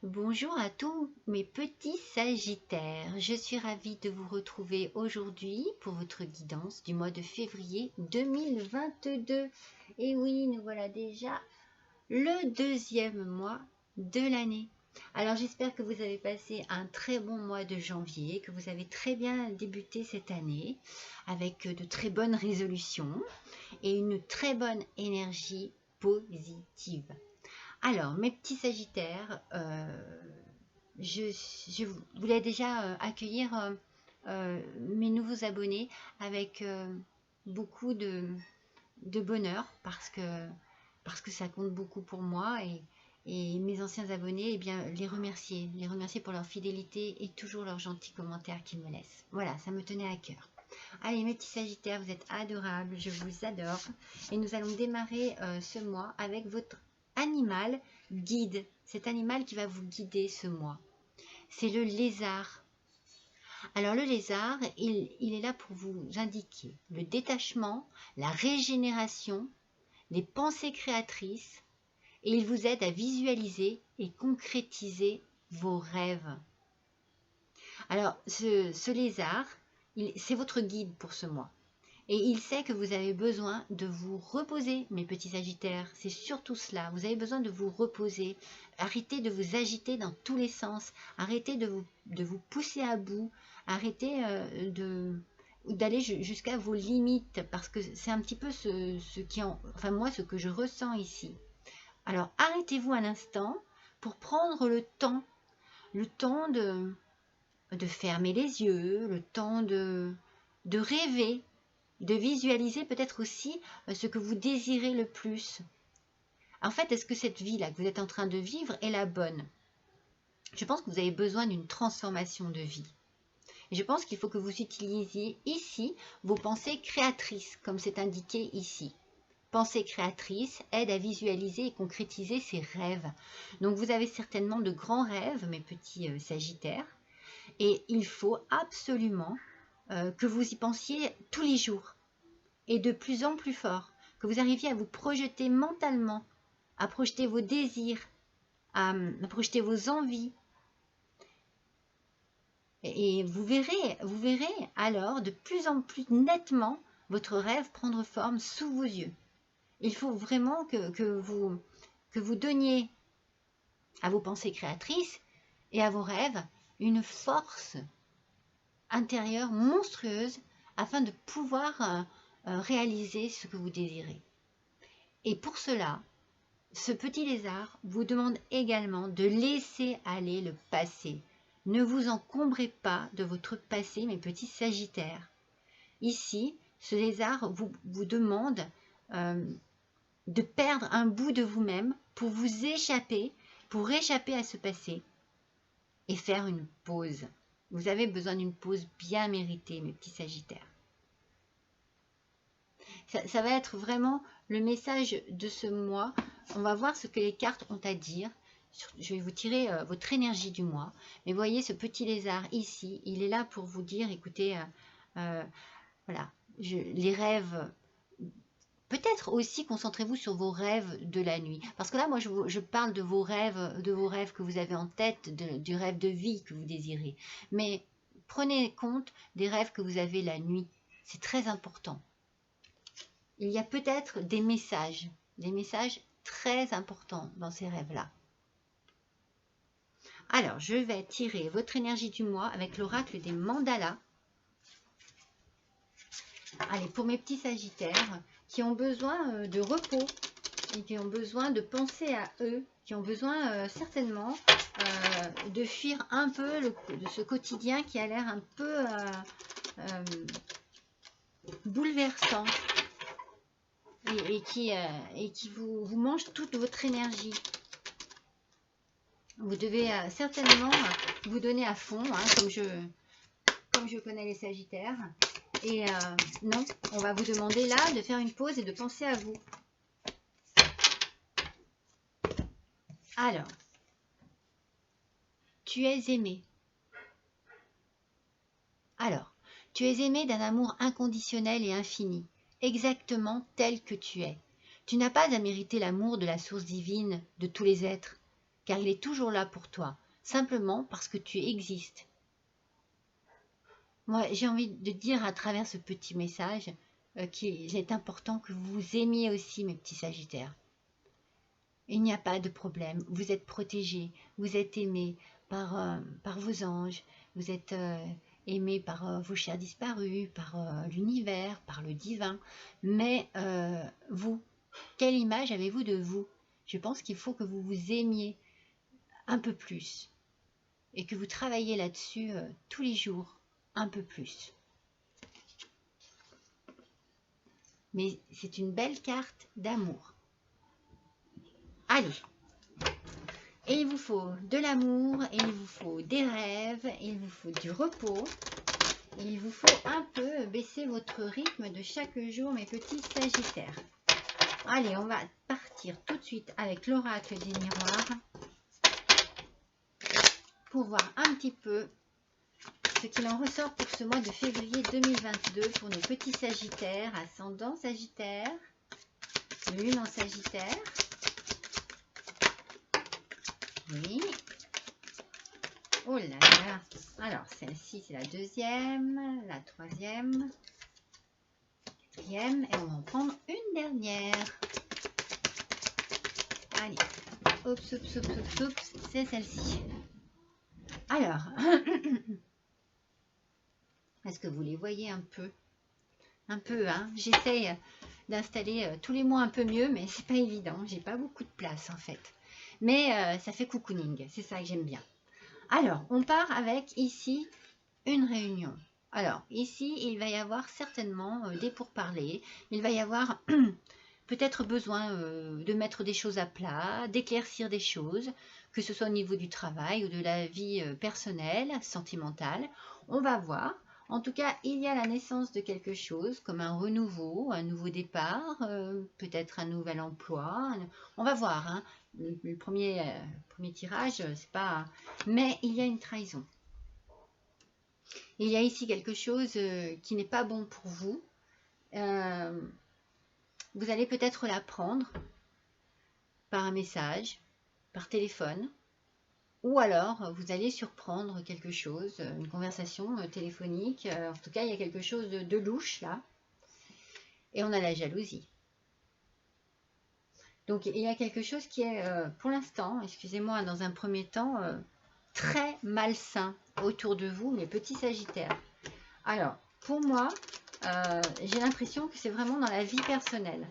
Bonjour à tous mes petits Sagittaires, je suis ravie de vous retrouver aujourd'hui pour votre guidance du mois de février 2022. Et oui, nous voilà déjà le deuxième mois de l'année. Alors j'espère que vous avez passé un très bon mois de janvier, que vous avez très bien débuté cette année avec de très bonnes résolutions et une très bonne énergie positive. Alors, mes petits Sagittaires, je voulais déjà accueillir mes nouveaux abonnés avec beaucoup de bonheur parce que ça compte beaucoup pour moi et mes anciens abonnés, eh bien, les remercier pour leur fidélité et toujours leurs gentils commentaires qu'ils me laissent. Voilà, ça me tenait à cœur. Allez, mes petits Sagittaires, vous êtes adorables, je vous adore. Et nous allons démarrer ce mois avec votre animal guide, cet animal qui va vous guider ce mois. C'est le lézard. Alors le lézard, il est là pour vous indiquer le détachement, la régénération, les pensées créatrices, et il vous aide à visualiser et concrétiser vos rêves. Alors ce lézard, c'est votre guide pour ce mois. Et il sait que vous avez besoin de vous reposer, mes petits Sagittaires. C'est surtout cela. Vous avez besoin de vous reposer. Arrêtez de vous agiter dans tous les sens. Arrêtez de vous pousser à bout. Arrêtez d'aller jusqu'à vos limites. Parce que c'est un petit peu ce que je ressens ici. Alors, arrêtez-vous un instant pour prendre le temps de fermer les yeux, le temps de rêver, de visualiser peut-être aussi ce que vous désirez le plus. En fait, est-ce que cette vie-là que vous êtes en train de vivre est la bonne? Je pense que vous avez besoin d'une transformation de vie. Et je pense qu'il faut que vous utilisiez ici vos pensées créatrices, comme c'est indiqué ici. Pensée créatrice aide à visualiser et concrétiser ses rêves. Donc vous avez certainement de grands rêves, mes petits Sagittaires, et il faut absolument que vous y pensiez tous les jours et de plus en plus fort, que vous arriviez à vous projeter mentalement, à projeter vos désirs, à projeter vos envies. Et vous verrez alors de plus en plus nettement votre rêve prendre forme sous vos yeux. Il faut vraiment que vous donniez à vos pensées créatrices et à vos rêves une force intérieure monstrueuse afin de pouvoir réaliser ce que vous désirez. Et pour cela, ce petit lézard vous demande également de laisser aller le passé. Ne vous encombrez pas de votre passé, mes petits Sagittaires. Ici, ce lézard vous demande de perdre un bout de vous-même pour vous échapper, pour échapper à ce passé et faire une pause. Vous avez besoin d'une pause bien méritée, mes petits Sagittaires. Ça va être vraiment le message de ce mois. On va voir ce que les cartes ont à dire. Je vais vous tirer votre énergie du mois. Mais voyez ce petit lézard ici, il est là pour vous dire, écoutez, voilà, les rêves. Peut-être aussi concentrez-vous sur vos rêves de la nuit. Parce que là, moi, je parle de vos rêves que vous avez en tête, du rêve de vie que vous désirez. Mais prenez compte des rêves que vous avez la nuit. C'est très important. Il y a peut-être des messages très importants dans ces rêves-là. Alors, je vais tirer votre énergie du mois avec l'oracle des mandalas. Allez, pour mes petits Sagittaires qui ont besoin de repos et qui ont besoin de penser à eux, qui ont besoin certainement de fuir un peu de ce quotidien qui a l'air un peu bouleversant et qui vous mange toute votre énergie. Vous devez certainement vous donner à fond, hein, comme je connais les Sagittaires. Et non, on va vous demander là de faire une pause et de penser à vous. Alors, tu es aimé. Alors, tu es aimé d'un amour inconditionnel et infini, exactement tel que tu es. Tu n'as pas à mériter l'amour de la source divine de tous les êtres, qu'elle est toujours là pour toi, simplement parce que tu existes. Moi, j'ai envie de dire à travers ce petit message qu'il est important que vous vous aimiez aussi, mes petits Sagittaires. Il n'y a pas de problème, vous êtes protégés, vous êtes aimés par vos anges, vous êtes aimés par vos chers disparus, par l'univers, par le divin. Mais vous, quelle image avez-vous de vous? Je pense qu'il faut que vous vous aimiez un peu plus et que vous travaillez là-dessus tous les jours un peu plus. Mais c'est une belle carte d'amour. Allez, et il vous faut de l'amour, et il vous faut des rêves, et il vous faut du repos, et il vous faut un peu baisser votre rythme de chaque jour, mes petits Sagittaires. Allez, on va partir tout de suite avec l'oracle des miroirs pour voir un petit peu ce qu'il en ressort pour ce mois de février 2022 pour nos petits Sagittaires, ascendant Sagittaire, lune en Sagittaire. Oui. Oh là là. Alors, celle-ci, c'est la deuxième, la troisième, quatrième. Et on va en prendre une dernière. Allez. Oups, oups, oups, oups, oups. C'est celle-ci. Alors. Est-ce que vous les voyez un peu? Un peu, hein. J'essaye d'installer tous les mots un peu mieux, mais c'est pas évident. J'ai pas beaucoup de place, en fait. Mais ça fait cocooning. C'est ça que j'aime bien. Alors, on part avec ici une réunion. Alors, ici, il va y avoir certainement des pourparlers. Il va y avoir peut-être besoin de mettre des choses à plat, d'éclaircir des choses, que ce soit au niveau du travail ou de la vie personnelle, sentimentale. On va voir. En tout cas, il y a la naissance de quelque chose, comme un renouveau, un nouveau départ, peut-être un nouvel emploi. On va voir, hein. Le premier tirage, c'est pas... Mais il y a une trahison. Il y a ici quelque chose qui n'est pas bon pour vous. Vous allez peut-être l'apprendre par un message, par téléphone, ou alors vous allez surprendre quelque chose, une conversation téléphonique. En tout cas, il y a quelque chose de louche là. Et on a la jalousie. Donc, il y a quelque chose qui est, pour l'instant, excusez-moi, dans un premier temps, très malsain autour de vous, mes petits Sagittaires. Alors, pour moi, j'ai l'impression que c'est vraiment dans la vie personnelle.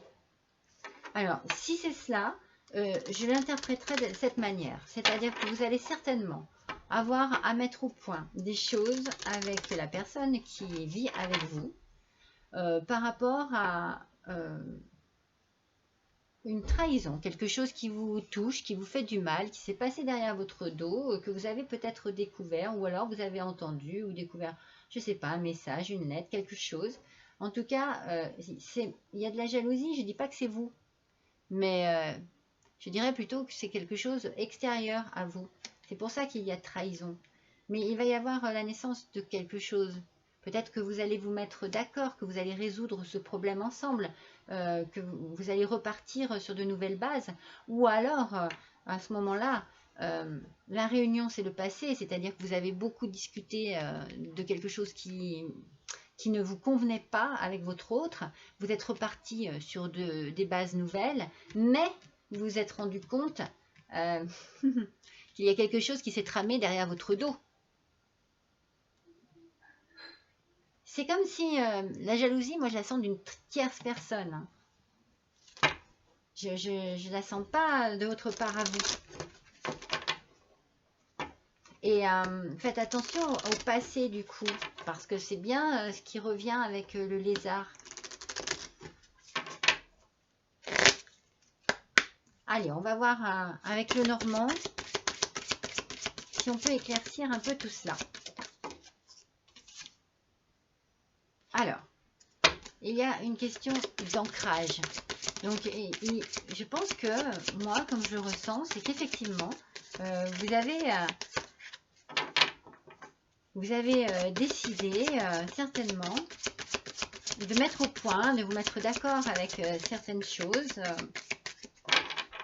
Alors, si c'est cela, je l'interpréterai de cette manière. C'est-à-dire que vous allez certainement avoir à mettre au point des choses avec la personne qui vit avec vous par rapport à une trahison, quelque chose qui vous touche, qui vous fait du mal, qui s'est passé derrière votre dos, que vous avez peut-être découvert, ou alors vous avez entendu ou découvert, je ne sais pas, un message, une lettre, quelque chose. En tout cas, il y a de la jalousie, je ne dis pas que c'est vous, mais je dirais plutôt que c'est quelque chose extérieur à vous. C'est pour ça qu'il y a trahison. Mais il va y avoir la naissance de quelque chose. Peut-être que vous allez vous mettre d'accord, que vous allez résoudre ce problème ensemble, que vous allez repartir sur de nouvelles bases. Ou alors, à ce moment-là, la réunion, c'est le passé, c'est-à-dire que vous avez beaucoup discuté de quelque chose qui ne vous convenait pas avec votre autre. Vous êtes reparti sur des bases nouvelles, mais vous vous êtes rendu compte qu'il y a quelque chose qui s'est tramé derrière votre dos. C'est comme si la jalousie, moi je la sens d'une tierce personne. Hein. Je ne la sens pas de votre part à vous. Et faites attention au passé du coup, parce que c'est bien ce qui revient avec le lézard. Allez, on va voir avec le Normand si on peut éclaircir un peu tout cela. Alors, il y a une question d'ancrage. Donc, je pense que moi, comme je le ressens, c'est qu'effectivement, vous avez décidé certainement de mettre au point, de vous mettre d'accord avec certaines choses.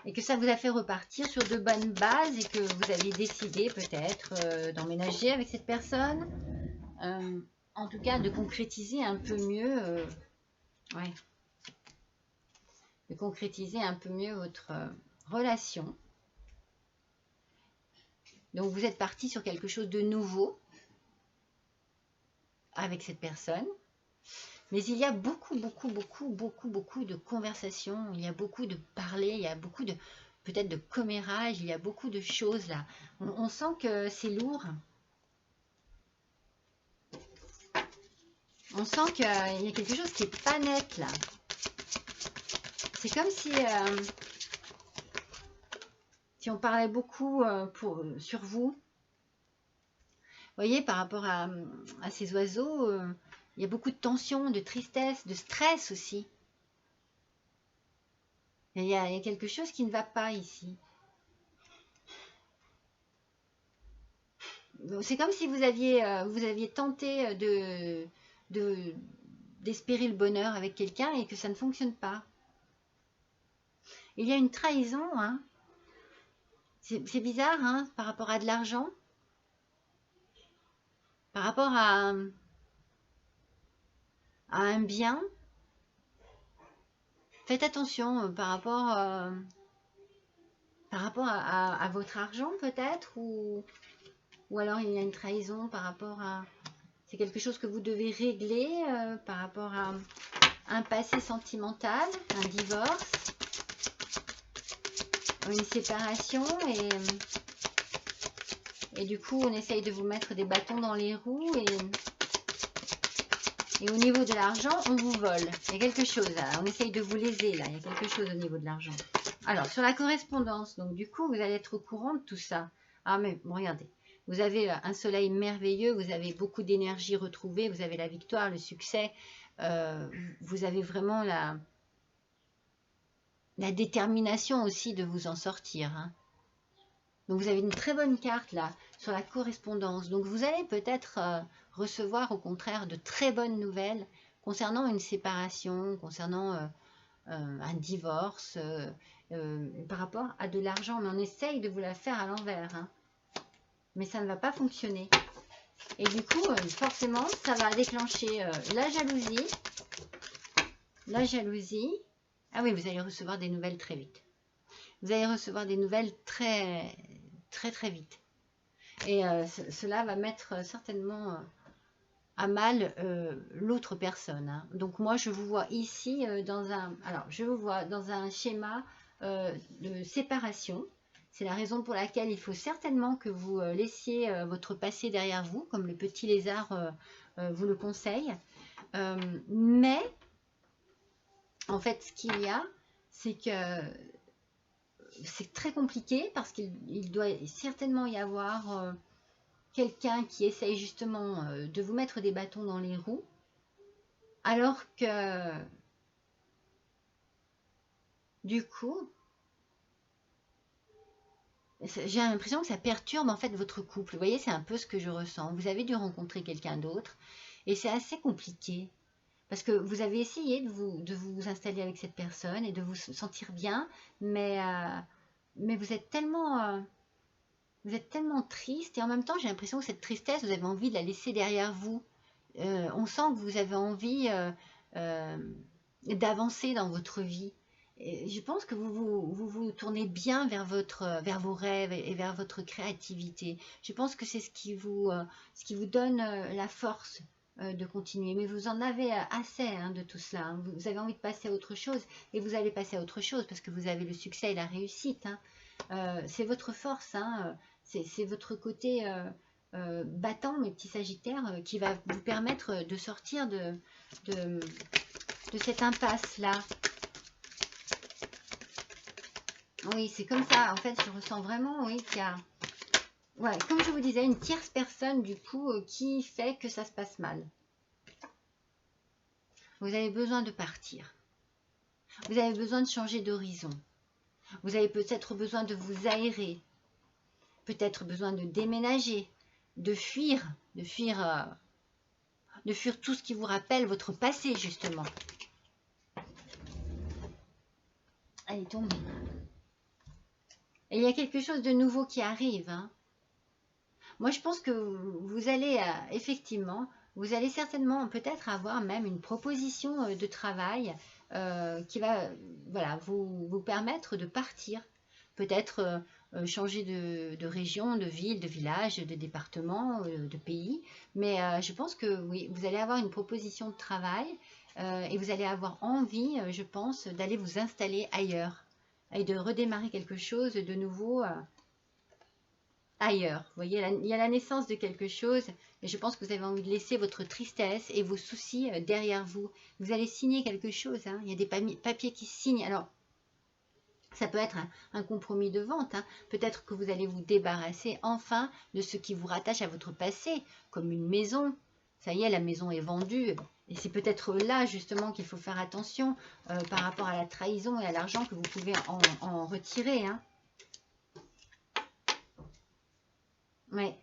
et que ça vous a fait repartir sur de bonnes bases et que vous aviez décidé peut-être d'emménager avec cette personne. En tout cas, de concrétiser un peu mieux, ouais, de concrétiser un peu mieux votre relation. Donc, vous êtes parti sur quelque chose de nouveau avec cette personne. Mais il y a beaucoup de conversations, il y a beaucoup de parler, il y a beaucoup de, peut-être de commérage, il y a beaucoup de choses là. On sent que c'est lourd. On sent qu'il y a quelque chose qui n'est pas net là. C'est comme si on parlait beaucoup sur vous. Vous voyez, par rapport à ces oiseaux, il y a beaucoup de tension, de tristesse, de stress aussi. Il y a quelque chose qui ne va pas ici. C'est comme si vous aviez tenté d'espérer le bonheur avec quelqu'un et que ça ne fonctionne pas. Il y a une trahison, hein. C'est bizarre, hein, par rapport à de l'argent, par rapport à un bien. Faites attention par rapport à votre argent peut-être, ou alors il y a une trahison par rapport à... C'est quelque chose que vous devez régler par rapport à un passé sentimental, un divorce, une séparation, et du coup on essaye de vous mettre des bâtons dans les roues, et au niveau de l'argent on vous vole. Il y a quelque chose là, on essaye de vous léser là, il y a quelque chose au niveau de l'argent. Alors sur la correspondance, donc du coup vous allez être au courant de tout ça. Ah mais bon, regardez, vous avez un soleil merveilleux, vous avez beaucoup d'énergie retrouvée, vous avez la victoire, le succès, vous avez vraiment la détermination aussi de vous en sortir, hein. Donc vous avez une très bonne carte là sur la correspondance. Donc vous allez peut-être recevoir au contraire de très bonnes nouvelles concernant une séparation, concernant un divorce, par rapport à de l'argent. Mais on essaye de vous la faire à l'envers, hein. Mais ça ne va pas fonctionner. Et du coup, forcément, ça va déclencher la jalousie. La jalousie. Ah oui, vous allez recevoir des nouvelles très vite. Vous allez recevoir des nouvelles très vite. Et cela va mettre certainement à mal l'autre personne, hein. Donc moi, je vous vois ici dans un schéma de séparation. C'est la raison pour laquelle il faut certainement que vous laissiez votre passé derrière vous, comme le petit lézard vous le conseille. Mais, en fait, ce qu'il y a, c'est que c'est très compliqué parce qu'il doit certainement y avoir quelqu'un qui essaye justement de vous mettre des bâtons dans les roues, alors que, du coup, j'ai l'impression que ça perturbe en fait votre couple. Vous voyez, c'est un peu ce que je ressens. Vous avez dû rencontrer quelqu'un d'autre et c'est assez compliqué parce que vous avez essayé de vous installer avec cette personne et de vous sentir bien, mais vous êtes tellement triste et en même temps j'ai l'impression que cette tristesse, vous avez envie de la laisser derrière vous. On sent que vous avez envie d'avancer dans votre vie. Et je pense que vous tournez bien vers vos rêves et vers votre créativité. Je pense que c'est ce qui vous donne la force de continuer. Mais vous en avez assez, hein, de tout cela, hein. Vous avez envie de passer à autre chose et vous allez passer à autre chose parce que vous avez le succès et la réussite, hein. C'est votre force, hein. C'est votre côté battant, mes petits sagittaires, qui va vous permettre de sortir de cette impasse-là. Oui, c'est comme ça. En fait, je ressens vraiment, oui, qu'il y a, ouais, comme je vous disais, une tierce personne, du coup, qui fait que ça se passe mal. Vous avez besoin de partir. Vous avez besoin de changer d'horizon. Vous avez peut-être besoin de vous aérer. Peut-être besoin de déménager, de fuir tout ce qui vous rappelle votre passé, justement. Elle est tombée. Et il y a quelque chose de nouveau qui arrive, hein. Moi, je pense que vous allez effectivement, vous allez certainement peut-être avoir même une proposition de travail qui va voilà, vous permettre de partir. Peut-être changer de région, de ville, de village, de département, de pays. Mais je pense que oui, vous allez avoir une proposition de travail et vous allez avoir envie, je pense, d'aller vous installer ailleurs et de redémarrer quelque chose de nouveau ailleurs. Vous voyez, il y a la naissance de quelque chose et je pense que vous avez envie de laisser votre tristesse et vos soucis derrière vous. Vous allez signer quelque chose, hein. Il y a des papiers qui se signent. Alors, ça peut être un compromis de vente, hein. Peut-être que vous allez vous débarrasser enfin de ce qui vous rattache à votre passé, comme une maison. Ça y est, la maison est vendue. Et c'est peut-être là justement qu'il faut faire attention par rapport à la trahison et à l'argent que vous pouvez en retirer, hein. Ouais.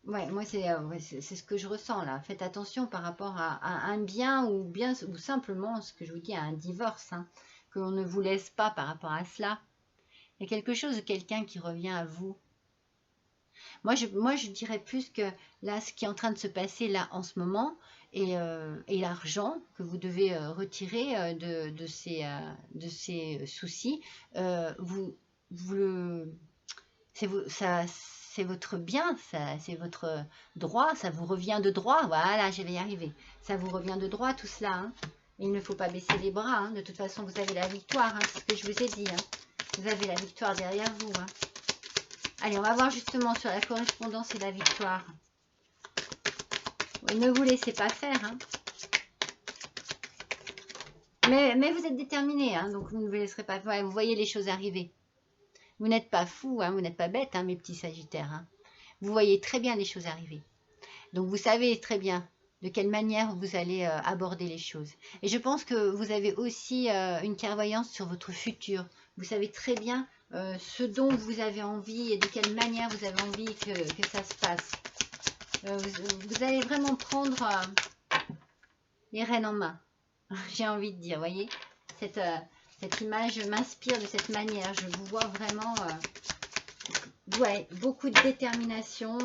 Ouais, moi c'est ce que je ressens là. Faites attention par rapport à un bien ou simplement ce que je vous dis à un divorce, hein, que l'on ne vous laisse pas par rapport à cela. Il y a quelque chose de quelqu'un qui revient à vous. Moi je dirais plus que là, ce qui est en train de se passer là en ce moment et l'argent que vous devez retirer de ces soucis, vous, vous le, c'est votre bien, c'est votre droit, ça vous revient de droit. Voilà, je vais y arriver. Ça vous revient de droit tout cela, hein. Il ne faut pas baisser les bras, hein. De toute façon, vous avez la victoire, hein, c'est ce que je vous ai dit, hein. Vous avez la victoire derrière vous, hein. Allez, on va voir justement sur la correspondance et la victoire. Oui, ne vous laissez pas faire, hein. Mais vous êtes déterminé, hein, donc vous ne vous laisserez pas faire. Vous voyez les choses arriver. Vous n'êtes pas fou, hein, vous n'êtes pas bête, hein, mes petits sagittaires, hein. Vous voyez très bien les choses arriver. Donc vous savez très bien de quelle manière vous allez aborder les choses. Et je pense que vous avez aussi une clairvoyance sur votre futur. Vous savez très bien ce dont vous avez envie et de quelle manière vous avez envie que ça se passe. Vous allez vraiment prendre les rênes en main, j'ai envie de dire, voyez. Cette image m'inspire de cette manière. Je vous vois vraiment ouais, beaucoup de détermination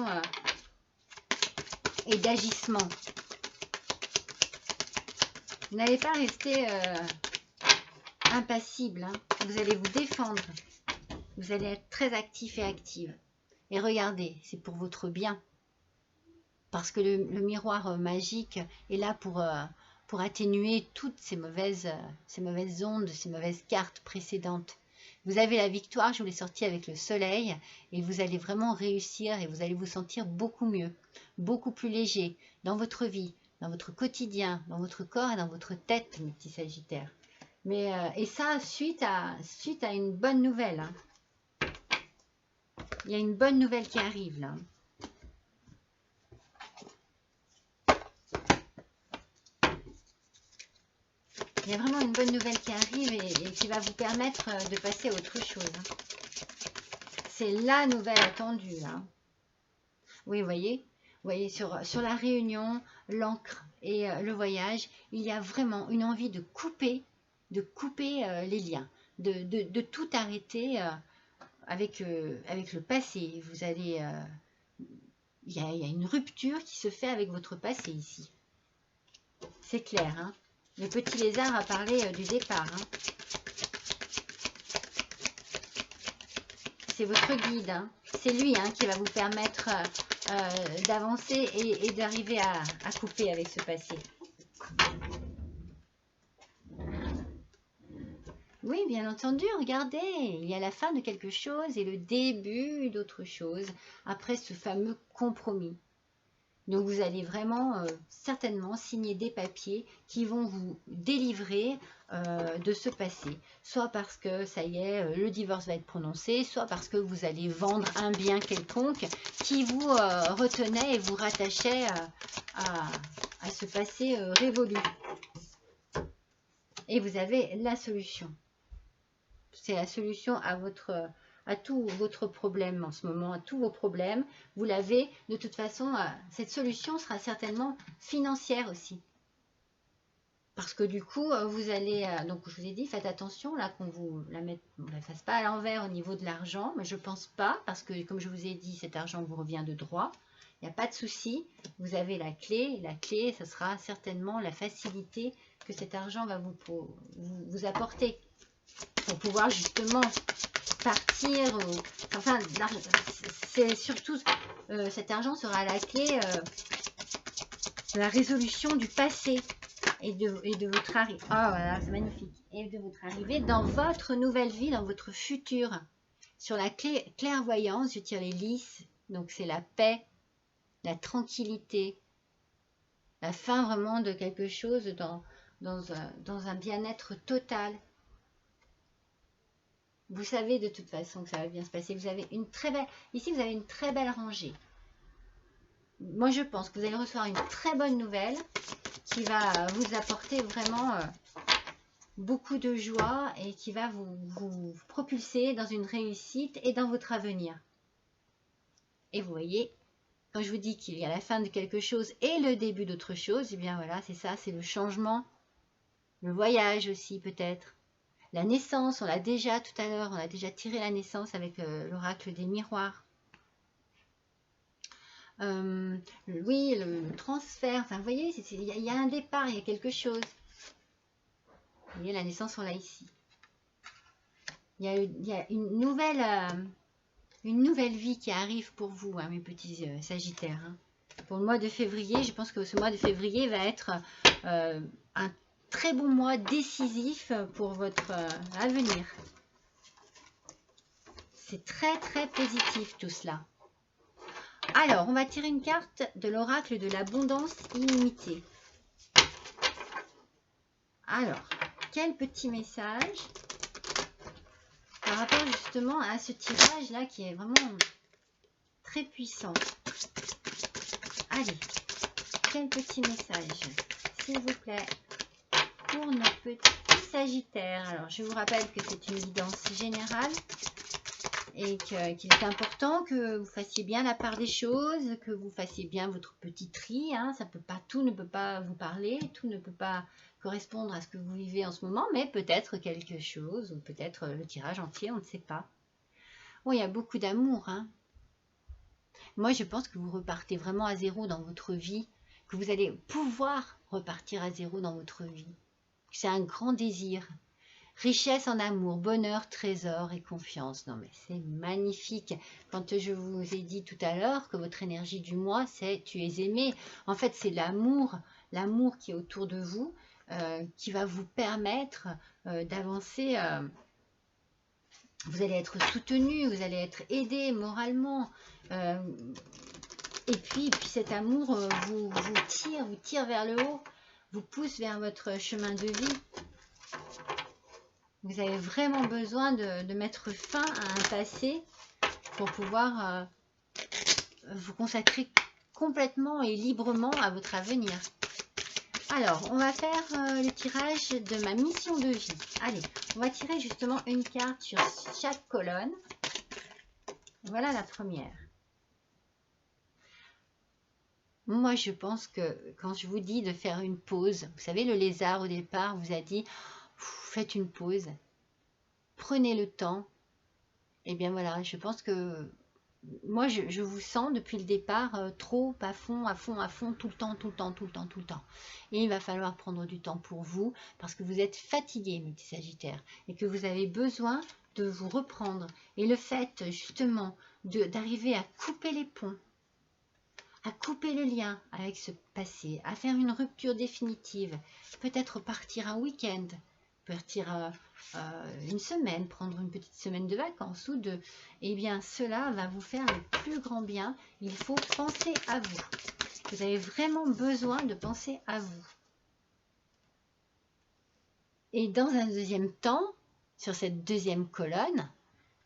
et d'agissement. Vous n'allez pas rester impassible, hein. Vous allez vous défendre. Vous allez être très actif et active. Et regardez, c'est pour votre bien. Parce que le miroir magique est là pour atténuer toutes ces mauvaises ondes, ces mauvaises cartes précédentes. Vous avez la victoire, je vous l'ai sortie avec le soleil, et vous allez vraiment réussir et vous allez vous sentir beaucoup mieux, beaucoup plus léger dans votre vie, dans votre quotidien, dans votre corps et dans votre tête, mes petits sagittaires. Et ça, suite à une bonne nouvelle, hein. Il y a une bonne nouvelle qui arrive là. Il y a vraiment une bonne nouvelle qui arrive et qui va vous permettre de passer à autre chose, hein. C'est la nouvelle attendue, hein. Oui, vous voyez sur la réunion, l'encre et le voyage, il y a vraiment une envie de couper les liens, de tout arrêter avec le passé. Vous allez, il y a une rupture qui se fait avec votre passé ici. C'est clair, hein. Le petit lézard a parlé du départ, hein. C'est votre guide, hein. C'est lui, hein, qui va vous permettre d'avancer et d'arriver à couper avec ce passé. Oui, bien entendu, regardez, il y a la fin de quelque chose et le début d'autre chose après ce fameux compromis. Donc vous allez vraiment certainement signer des papiers qui vont vous délivrer de ce passé. Soit parce que ça y est, le divorce va être prononcé, soit parce que vous allez vendre un bien quelconque qui vous retenait et vous rattachait à ce passé révolu. Et vous avez la solution. C'est la solution à tous votre problème en ce moment, à tous vos problèmes. Vous l'avez. De toute façon, cette solution sera certainement financière aussi. Parce que du coup, vous allez, donc je vous ai dit, faites attention là qu'on vous la mette, on la fasse pas à l'envers au niveau de l'argent, mais je pense pas, parce que comme je vous ai dit, cet argent vous revient de droit. Il n'y a pas de souci, vous avez la clé. La clé, ce sera certainement la facilité que cet argent va vous apporter pour pouvoir justement partir. Enfin, c'est surtout cet argent sera la clé de la résolution du passé et de votre arrivée. Oh voilà, c'est magnifique. Et de votre arrivée dans votre nouvelle vie, dans votre futur. Sur la clairvoyance, je tire les lys. Donc c'est la paix, la tranquillité, la fin vraiment de quelque chose dans un bien-être total. Vous savez de toute façon que ça va bien se passer. Vous avez une très belle... Ici, vous avez une très belle rangée. Moi, je pense que vous allez recevoir une très bonne nouvelle qui va vous apporter vraiment beaucoup de joie et qui va vous propulser dans une réussite et dans votre avenir. Et vous voyez, quand je vous dis qu'il y a la fin de quelque chose et le début d'autre chose, eh bien voilà, c'est ça, c'est le changement, le voyage aussi peut-être. La naissance, on l'a déjà tout à l'heure, on a déjà tiré la naissance avec l'oracle des miroirs. Oui, le transfert, enfin vous voyez, il y a un départ, il y a quelque chose. Vous voyez, la naissance, on l'a ici. Il y a une nouvelle vie qui arrive pour vous, hein, mes petits sagittaires. Hein. Pour le mois de février, je pense que ce mois de février va être un très bon mois décisif pour votre avenir. C'est très très positif tout cela. Alors, on va tirer une carte de l'oracle de l'abondance illimitée. Alors, quel petit message par rapport justement à ce tirage là qui est vraiment très puissant. Allez, quel petit message, s'il vous plaît, pour nos petits sagittaires. Alors, je vous rappelle que c'est une guidance générale et qu'il est important que vous fassiez bien la part des choses, que vous fassiez bien votre petit tri. Hein. Tout ne peut pas vous parler, tout ne peut pas correspondre à ce que vous vivez en ce moment, mais peut-être quelque chose, ou peut-être le tirage entier, on ne sait pas. Bon, il y a beaucoup d'amour. Hein. Moi, je pense que vous repartez vraiment à zéro dans votre vie, que vous allez pouvoir repartir à zéro dans votre vie. C'est un grand désir. Richesse en amour, bonheur, trésor et confiance. Non mais c'est magnifique. Quand je vous ai dit tout à l'heure que votre énergie du mois, c'est tu es aimé. En fait, c'est l'amour qui est autour de vous, qui va vous permettre d'avancer. Vous allez être soutenu, vous allez être aidé moralement. Et puis cet amour vous tire vers le haut, vous pousse vers votre chemin de vie. Vous avez vraiment besoin de mettre fin à un passé pour pouvoir vous consacrer complètement et librement à votre avenir. Alors, on va faire le tirage de ma mission de vie. Allez, on va tirer justement une carte sur chaque colonne. Voilà la première. Moi, je pense que quand je vous dis de faire une pause, vous savez, le lézard au départ vous a dit, faites une pause, prenez le temps. Et bien voilà, je pense que moi, je vous sens depuis le départ trop à fond, tout le temps. Et il va falloir prendre du temps pour vous parce que vous êtes fatigué, mes petits sagittaires, et que vous avez besoin de vous reprendre. Et le fait justement d'arriver à couper les ponts, à couper le lien avec ce passé, à faire une rupture définitive, peut-être partir un week-end, partir une semaine, prendre une petite semaine de vacances ou deux, eh bien cela va vous faire le plus grand bien. Il faut penser à vous. Vous avez vraiment besoin de penser à vous. Et dans un deuxième temps, sur cette deuxième colonne,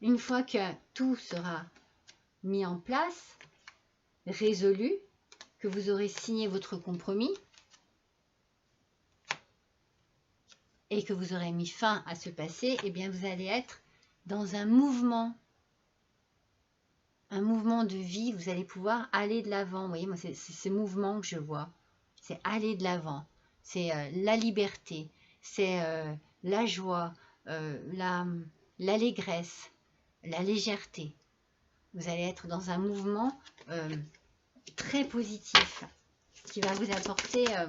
une fois que tout sera mis en place, résolu, que vous aurez signé votre compromis et que vous aurez mis fin à ce passé, eh bien vous allez être dans un mouvement de vie. Vous allez pouvoir aller de l'avant. Vous voyez, moi c'est ce mouvement que je vois, c'est aller de l'avant, c'est la liberté, c'est la joie, l'allégresse, la légèreté. Vous allez être dans un mouvement très positif qui va vous apporter... ah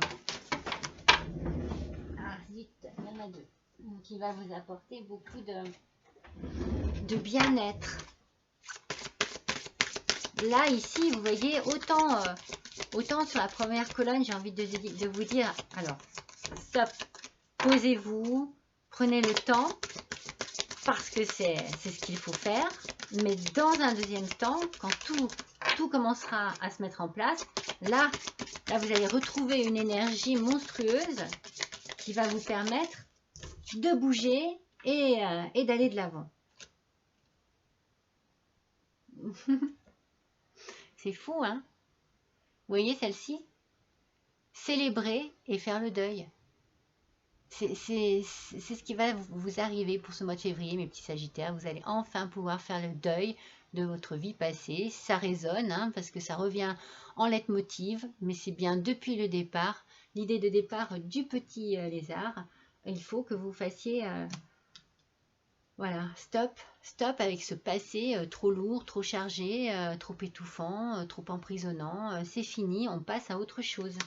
zut, il y en a deux. Qui va vous apporter beaucoup de bien-être. Là, ici, vous voyez, autant sur la première colonne, j'ai envie de vous dire, alors, stop, posez-vous, prenez le temps, parce que c'est ce qu'il faut faire. Mais dans un deuxième temps, quand tout commencera à se mettre en place, là, vous allez retrouver une énergie monstrueuse qui va vous permettre de bouger et d'aller de l'avant. C'est fou, hein? Vous voyez celle-ci? Célébrer et faire le deuil. C'est ce qui va vous arriver pour ce mois de février, mes petits sagittaires. Vous allez enfin pouvoir faire le deuil de votre vie passée. Ça résonne, hein, parce que ça revient en leitmotiv, mais c'est bien depuis le départ, l'idée de départ du petit lézard. Il faut que vous fassiez... voilà, stop avec ce passé trop lourd, trop chargé, trop étouffant, trop emprisonnant. C'est fini, on passe à autre chose.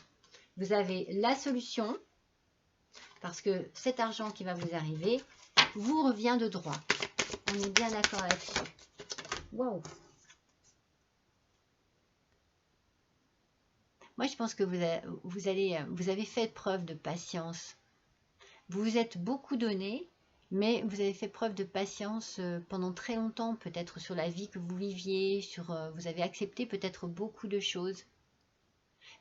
Vous avez la solution, parce que cet argent qui va vous arriver vous revient de droit. On est bien d'accord là-dessus. Wow. Moi, je pense que vous avez fait preuve de patience. Vous vous êtes beaucoup donné, mais vous avez fait preuve de patience pendant très longtemps, peut-être sur la vie que vous viviez, vous avez accepté peut-être beaucoup de choses.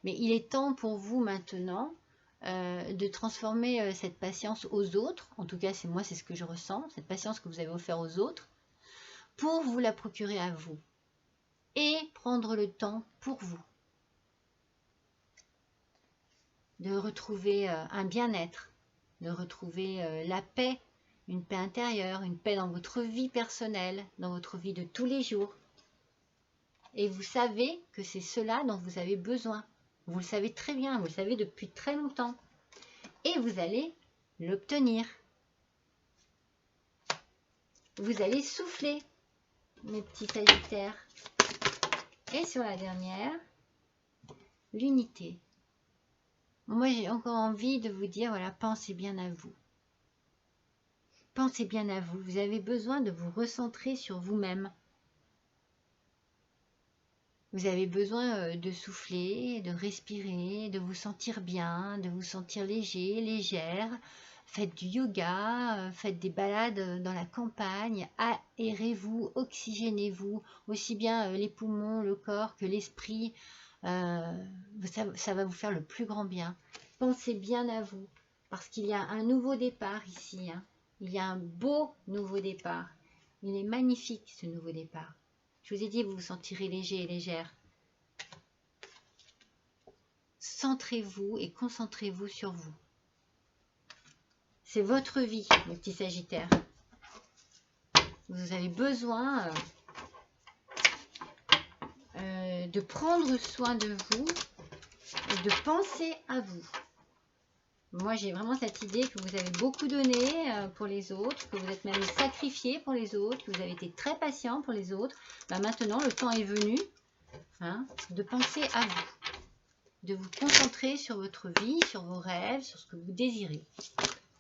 Mais il est temps pour vous maintenant de transformer cette patience aux autres, en tout cas c'est ce que je ressens, cette patience que vous avez offerte aux autres, pour vous la procurer à vous et prendre le temps pour vous de retrouver un bien-être, de retrouver la paix, une paix intérieure, une paix dans votre vie personnelle, dans votre vie de tous les jours. Et vous savez que c'est cela dont vous avez besoin. Vous le savez très bien, vous le savez depuis très longtemps. Et vous allez l'obtenir. Vous allez souffler, mes petits sagittaires. Et sur la dernière, l'unité. Moi, j'ai encore envie de vous dire, voilà, pensez bien à vous. Pensez bien à vous. Vous avez besoin de vous recentrer sur vous-même. Vous avez besoin de souffler, de respirer, de vous sentir bien, de vous sentir léger, légère. Faites du yoga, faites des balades dans la campagne, aérez-vous, oxygénez-vous, aussi bien les poumons, le corps que l'esprit. Ça va vous faire le plus grand bien. Pensez bien à vous, parce qu'il y a un nouveau départ ici. Hein. Il y a un beau nouveau départ. Il est magnifique ce nouveau départ. Je vous ai dit, vous vous sentirez léger et légère. Centrez-vous et concentrez-vous sur vous. C'est votre vie, mes petits sagittaires. Vous avez besoin de prendre soin de vous et de penser à vous. Moi, j'ai vraiment cette idée que vous avez beaucoup donné pour les autres, que vous êtes même sacrifié pour les autres, que vous avez été très patient pour les autres. Maintenant, le temps est venu de penser à vous, de vous concentrer sur votre vie, sur vos rêves, sur ce que vous désirez.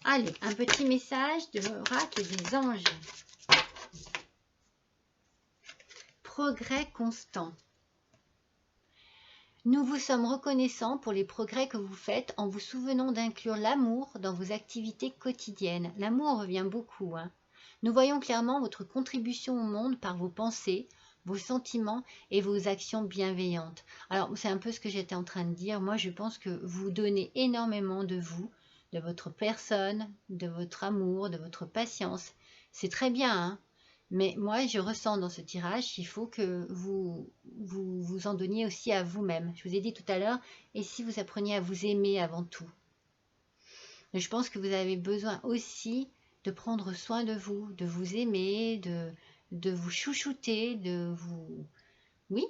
Allez, un petit message de l'oracle des anges. Progrès constant. Nous vous sommes reconnaissants pour les progrès que vous faites en vous souvenant d'inclure l'amour dans vos activités quotidiennes. L'amour revient beaucoup. Nous voyons clairement votre contribution au monde par vos pensées, vos sentiments et vos actions bienveillantes. Alors, c'est un peu ce que j'étais en train de dire. Moi, je pense que vous donnez énormément de vous, de votre personne, de votre amour, de votre patience. C'est très bien, hein? Mais moi, je ressens dans ce tirage qu'il faut que vous en donniez aussi à vous-même. Je vous ai dit tout à l'heure, et si vous appreniez à vous aimer avant tout. Mais je pense que vous avez besoin aussi de prendre soin de vous aimer, de vous chouchouter, de vous... Oui,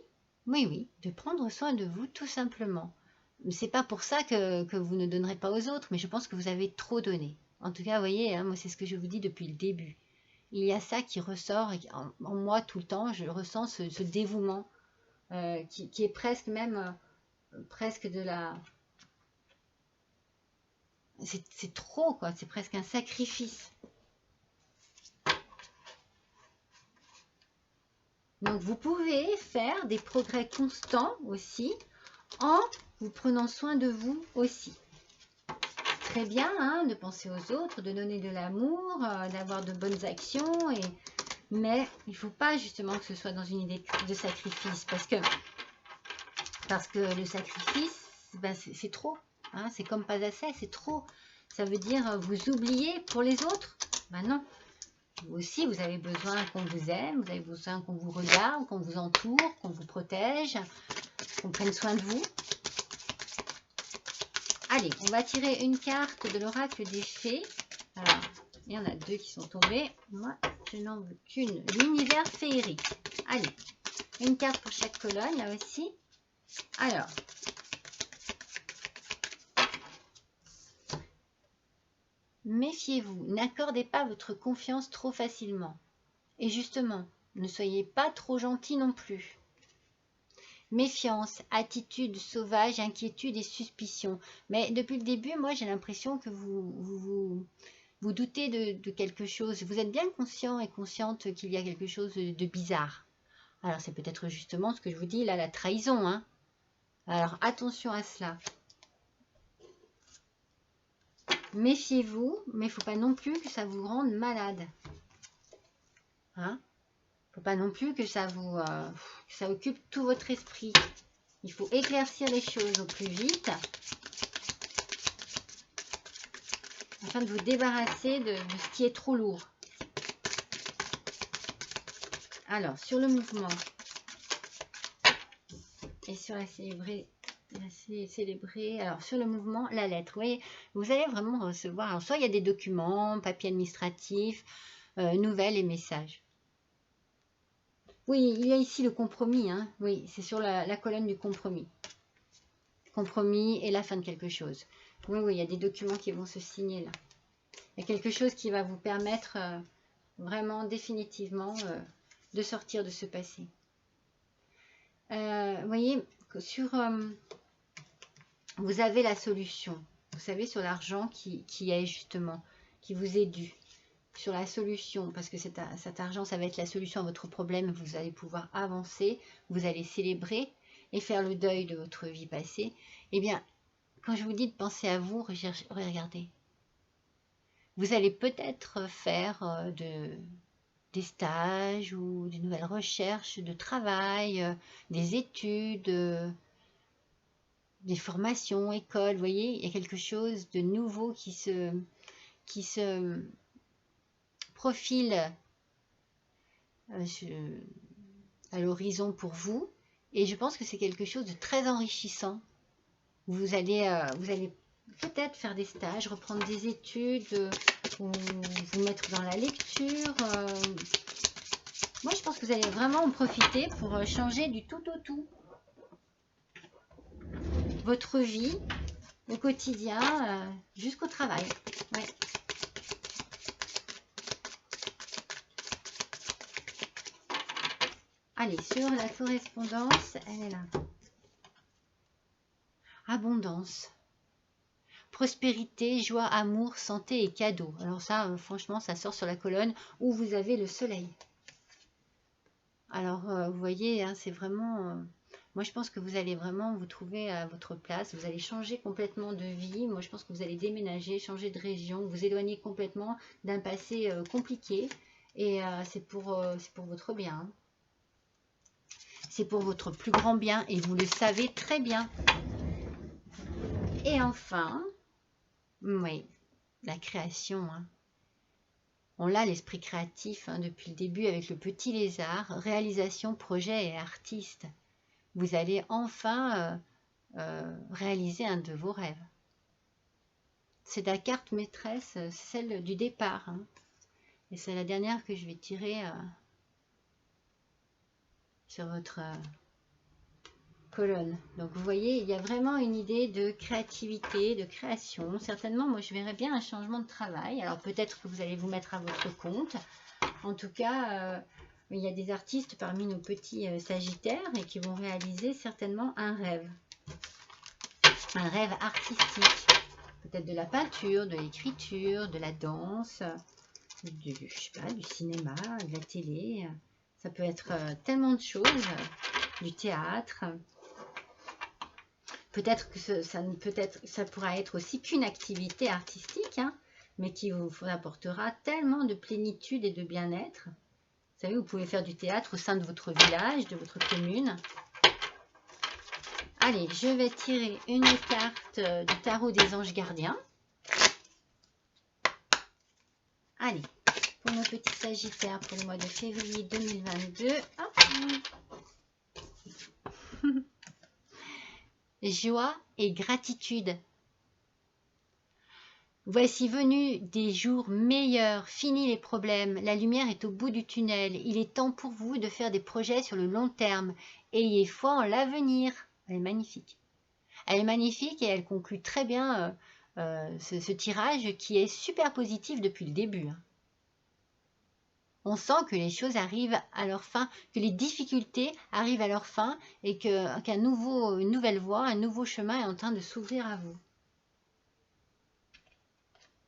de prendre soin de vous tout simplement. c'est pas pour ça que vous ne donnerez pas aux autres, mais je pense que vous avez trop donné. En tout cas, vous voyez, hein, moi c'est ce que je vous dis depuis le début. Il y a ça qui ressort en moi tout le temps, je ressens ce dévouement qui est presque même, presque de la... C'est trop, quoi, c'est presque un sacrifice. Donc vous pouvez faire des progrès constants aussi en vous prenant soin de vous aussi. Très bien, hein, de penser aux autres, de donner de l'amour, d'avoir de bonnes actions, mais il ne faut pas justement que ce soit dans une idée de sacrifice, parce que le sacrifice, ben, c'est trop, hein, c'est comme pas assez, c'est trop. Ça veut dire vous oubliez pour les autres. Ben non, vous aussi vous avez besoin qu'on vous aime, vous avez besoin qu'on vous regarde, qu'on vous entoure, qu'on vous protège, qu'on prenne soin de vous. Allez, on va tirer une carte de l'oracle des fées. Alors, il y en a deux qui sont tombées. Moi, je n'en veux qu'une. L'univers féerique. Allez, une carte pour chaque colonne, là aussi. Alors, méfiez-vous. N'accordez pas votre confiance trop facilement. Et justement, ne soyez pas trop gentil non plus. Méfiance, attitude sauvage, inquiétude et suspicion. Mais depuis le début, moi, j'ai l'impression que vous doutez de quelque chose. Vous êtes bien conscient et consciente qu'il y a quelque chose de bizarre. Alors, c'est peut-être justement ce que je vous dis, là, la trahison. Hein. Alors, attention à cela. Méfiez-vous, mais il ne faut pas non plus que ça vous rende malade. Hein? Faut pas non plus que ça occupe tout votre esprit. Il faut éclaircir les choses au plus vite afin de vous débarrasser de ce qui est trop lourd. Alors, sur le mouvement et sur la célébrer, alors sur le mouvement, la lettre, vous voyez, vous allez vraiment recevoir, alors soit il y a des documents, papiers administratifs, nouvelles et messages. Oui, il y a ici le compromis, hein. Oui, c'est sur la colonne du compromis. Compromis et la fin de quelque chose. Oui, oui, il y a des documents qui vont se signer là. Il y a quelque chose qui va vous permettre vraiment définitivement de sortir de ce passé. Vous voyez, vous avez la solution. Vous savez, sur l'argent qui est justement, qui vous est dû. Sur la solution, parce que cet argent, ça va être la solution à votre problème. Vous allez pouvoir avancer, vous allez célébrer et faire le deuil de votre vie passée. Eh bien, quand je vous dis de penser à vous, regardez. Vous allez peut-être faire des stages ou de nouvelles recherches de travail, des études, des formations, écoles. Vous voyez, il y a quelque chose de nouveau qui se profile à l'horizon pour vous. Et je pense que c'est quelque chose de très enrichissant. Vous allez peut-être faire des stages, reprendre des études, ou vous mettre dans la lecture. Moi, je pense que vous allez vraiment en profiter pour changer du tout au tout. Votre vie au quotidien jusqu'au travail. Ouais. Allez, sur la correspondance, elle est là. Abondance. Prospérité, joie, amour, santé et cadeaux. Alors ça, franchement, ça sort sur la colonne où vous avez le soleil. Alors, vous voyez, hein, c'est vraiment... moi, je pense que vous allez vraiment vous trouver à votre place. Vous allez changer complètement de vie. Moi, je pense que vous allez déménager, changer de région, vous éloigner complètement d'un passé compliqué. Et c'est pour votre bien. Hein. C'est pour votre plus grand bien et vous le savez très bien. Et enfin, oui, la création. Hein. On l'a, l'esprit créatif, hein, depuis le début avec le petit lézard, réalisation, projet et artiste. Vous allez enfin réaliser un de vos rêves. C'est la carte maîtresse, celle du départ. Hein. Et c'est la dernière que je vais tirer sur votre colonne. Donc vous voyez, il y a vraiment une idée de créativité, de création. Certainement, moi je verrais bien un changement de travail. Alors peut-être que vous allez vous mettre à votre compte. En tout cas, il y a des artistes parmi nos petits sagittaires et qui vont réaliser certainement un rêve artistique. Peut-être de la peinture, de l'écriture, de la danse, je sais pas, du cinéma, de la télé. Ça peut être tellement de choses, du théâtre. Peut-être que ça pourra être aussi qu'une activité artistique, hein, mais qui vous apportera tellement de plénitude et de bien-être. Vous savez, vous pouvez faire du théâtre au sein de votre village, de votre commune. Allez, je vais tirer une carte du tarot des anges gardiens. Allez, pour nos petits sagittaires pour le mois de février 2022. Joie et gratitude. Voici venus des jours meilleurs, fini les problèmes, la lumière est au bout du tunnel, il est temps pour vous de faire des projets sur le long terme. Ayez foi en l'avenir. Elle est magnifique. Elle est magnifique et elle conclut très bien ce tirage qui est super positif depuis le début. On sent que les choses arrivent à leur fin, que les difficultés arrivent à leur fin et une nouvelle voie, un nouveau chemin est en train de s'ouvrir à vous.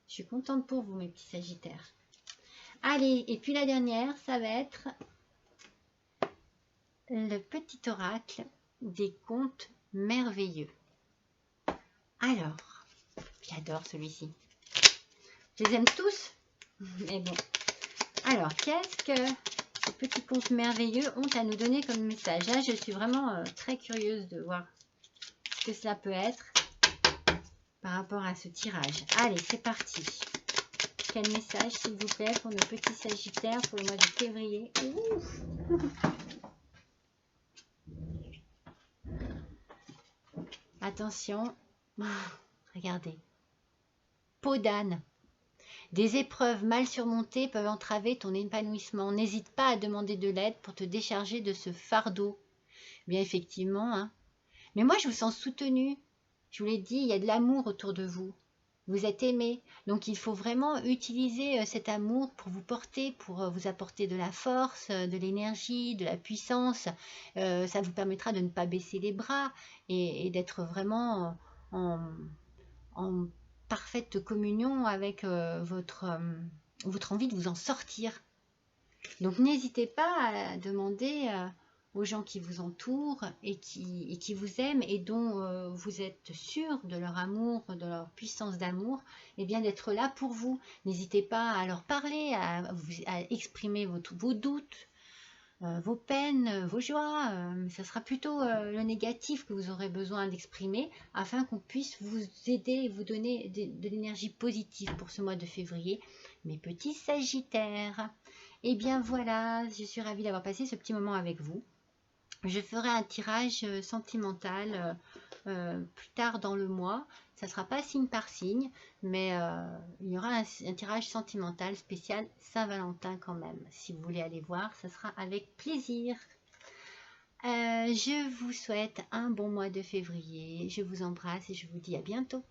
Je suis contente pour vous, mes petits sagittaires. Allez, et puis la dernière, ça va être le petit oracle des contes merveilleux. Alors, j'adore celui-ci. Je les aime tous, mais bon. Alors, qu'est-ce que ces petits contes merveilleux ont à nous donner comme message? Là, je suis vraiment très curieuse de voir ce que cela peut être par rapport à ce tirage. Allez, c'est parti. Quel message, s'il vous plaît, pour nos petits sagittaires pour le mois de février? Attention, regardez. Peau d'âne. Des épreuves mal surmontées peuvent entraver ton épanouissement. N'hésite pas à demander de l'aide pour te décharger de ce fardeau. Bien effectivement, hein. Mais moi je vous sens soutenu. Je vous l'ai dit, il y a de l'amour autour de vous. Vous êtes aimé. Donc il faut vraiment utiliser cet amour pour vous porter, pour vous apporter de la force, de l'énergie, de la puissance. Ça vous permettra de ne pas baisser les bras et d'être vraiment en parfaite communion avec votre envie de vous en sortir. Donc n'hésitez pas à demander aux gens qui vous entourent et qui vous aiment et dont vous êtes sûr de leur amour, de leur puissance d'amour, et bien d'être là pour vous. N'hésitez pas à leur parler, à exprimer vos doutes, vos peines, vos joies. Ce sera plutôt le négatif que vous aurez besoin d'exprimer afin qu'on puisse vous aider et vous donner de l'énergie positive pour ce mois de février, mes petits sagittaires. Et bien voilà, je suis ravie d'avoir passé ce petit moment avec vous. Je ferai un tirage sentimental plus tard dans le mois. Ça ne sera pas signe par signe, mais il y aura un tirage sentimental spécial Saint-Valentin quand même. Si vous voulez aller voir, ça sera avec plaisir. Je vous souhaite un bon mois de février. Je vous embrasse et je vous dis à bientôt.